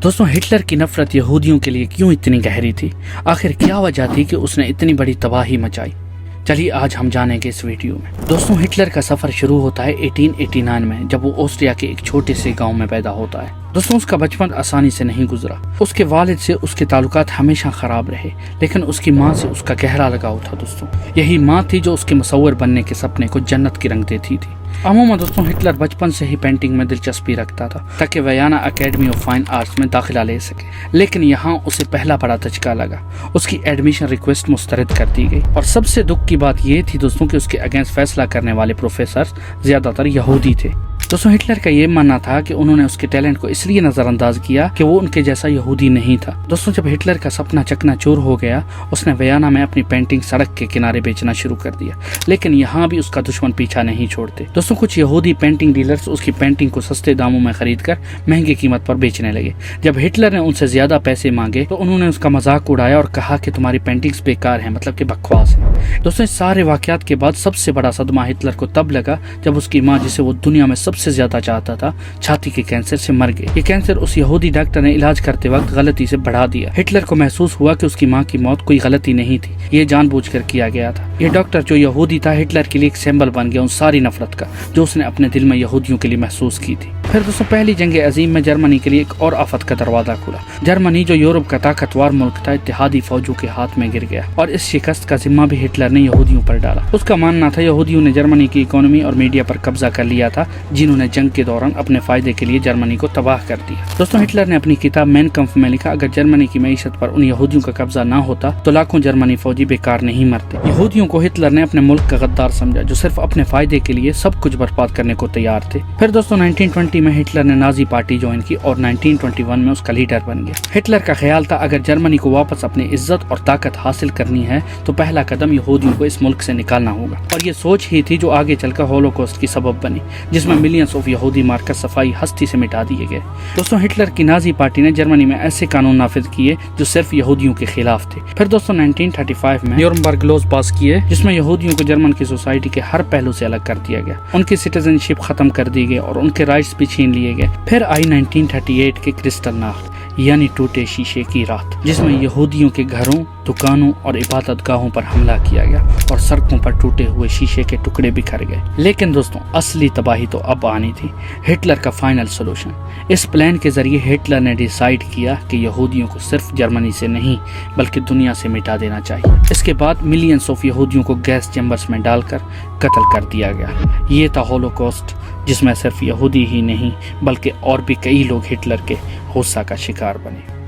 दोस्तों हिटलर की नफरत यहूदियों के लिए क्यों इतनी गहरी थी? आखिर क्या वजह थी कि उसने इतनी बड़ी तबाही मचाई? चलिए आज हम जानेंगे इस वीडियो में। दोस्तों हिटलर का सफर शुरू होता है 1889 में, जब वो ऑस्ट्रिया के एक छोटे से गांव में पैदा होता है। दोस्तों उसका बचपन आसानी से नहीं गुजरा। उसके वालिद से उसके ताल्लुकात हमेशा खराब रहे, लेकिन उसकी माँ से उसका गहरा लगाव था। दोस्तों यही माँ थी जो उसके मुसव्विर बनने के सपने को जन्नत की रंग देती थी। अमूमन दोस्तों हिटलर बचपन से ही पेंटिंग में दिलचस्पी रखता था ताकि Vienna academy of fine arts में दाखिला ले सके, लेकिन यहाँ उसे पहला बड़ा धचका लगा। उसकी एडमिशन रिक्वेस्ट मुस्तरद कर दी गई और सबसे दुख की बात यह थी दोस्तों कि उसके अगेंस्ट फैसला करने वाले प्रोफेसर ज्यादातर यहूदी थे। दोस्तों हिटलर का ये मानना था कि उन्होंने उसके टैलेंट को इसलिए नजरअंदाज किया कि वो उनके जैसा यहूदी नहीं था। दोस्तों जब हिटलर का सपना चकनाचूर हो गया, उसने वियना में अपनी पेंटिंग सड़क के किनारे बेचना शुरू कर दिया, लेकिन यहाँ भी उसका दुश्मन पीछा नहीं छोड़ते। दोस्तों कुछ यहूदी पेंटिंग डीलर्स उसकी पेंटिंग को सस्ते दामों में खरीद कर महंगी कीमत पर बेचने लगे। जब हिटलर ने उनसे ज्यादा पैसे मांगे तो उन्होंने उसका मजाक उड़ाया और कहा कि तुम्हारी पेंटिंग्स बेकार है, मतलब कि बकवास है। दोस्तों इस सारे वाकयात के बाद सबसे बड़ा सदमा हिटलर को तब लगा जब उसकी माँ, जिसे वो दुनिया में सबसे ज्यादा चाहता था, छाती के कैंसर से मर गई। ये कैंसर उस यहूदी डॉक्टर ने इलाज करते वक्त गलती से बढ़ा दिया। हिटलर को महसूस हुआ कि उसकी माँ की मौत कोई गलती नहीं थी, ये जानबूझकर किया गया था। ये डॉक्टर जो यहूदी था हिटलर के लिए एक सिंबल बन गया उन सारी नफरत का जो उसने अपने दिल में यहूदियों के लिए महसूस की थी। फिर दोस्तों पहली जंग अजीम में जर्मनी के लिए एक और आफत का दरवाजा खुला। जर्मनी जो यूरोप का ताकतवर मुल्क था, इत्तेहादी फौजों के हाथ में गिर गया और इस शिकस्त का जिम्मा भी हिटलर ने यहूदियों पर डाला। उसका मानना था यहूदियों ने जर्मनी की इकोनॉमी और मीडिया पर कब्जा कर लिया था, जिन्होंने जंग के दौरान अपने फायदे के लिए जर्मनी को तबाह कर दिया। दोस्तों हिटलर ने अपनी किताब मेन काम्फ में लिखा, अगर जर्मनी की मईशत पर उन यहूदियों का कब्जा ना होता तो लाखों जर्मनी फौजी बेकार नहीं मरते। यहूदियों को हिटलर ने अपने मुल्क का गद्दार समझा, जो सिर्फ अपने फायदे के लिए सब कुछ बर्बाद करने को तैयार थे। फिर दोस्तों 1920 में हिटलर ने नाजी पार्टी ज्वाइन की और 1921 में उसका लीडर बन गया। हिटलर का ख्याल था अगर जर्मनी को वापस अपनी इज्जत और ताकत हासिल करनी है तो पहला कदम यहूदियों को इस मुल्क से निकालना होगा, और ये सोच ही थी जो आगे चलकर होलोकॉस्ट की सबब बनी, जिसमें मिलियंस ऑफ यहूदी मारकर सफाई हस्ती से मिटा दिए गए। दोस्तों हिटलर की नाजी पार्टी ने जर्मनी में ऐसे कानून नाफिज किए जो सिर्फ यहूदियों के खिलाफ थे। फिर दोस्तों 1935 में न्यूरमबर्ग लॉज पास किए, जिसमें यहूदियों को जर्मन की सोसाइटी के हर पहलू से अलग कर दिया गया। उनकी सिटीजनशिप खत्म कर दी गई और उनके राइट्स भी छीन लिए गए। फिर आई 1938 के क्रिस्टल नाइट यानी टूटे शीशे की रात, जिसमें यहूदियों के घरों, दुकानों और इबादत गाहों पर हमला किया गया और सड़कों पर टूटे हुए शीशे के टुकड़े बिखर गए। लेकिन दोस्तों असली तबाही तो अब आनी थी, हिटलर का फाइनल सोल्यूशन। इस प्लान के जरिए हिटलर ने डिसाइड किया कि यहूदियों को सिर्फ जर्मनी से नहीं बल्कि दुनिया से मिटा देना चाहिए। इसके बाद मिलियंस ऑफ यहूदियों को गैस चैम्बर्स में डालकर कत्ल कर दिया गया। ये था होलोकॉस्ट, जिसमें सिर्फ यहूदी ही नहीं बल्कि और भी कई लोग हिटलर के गुस्सा का शिकार बने।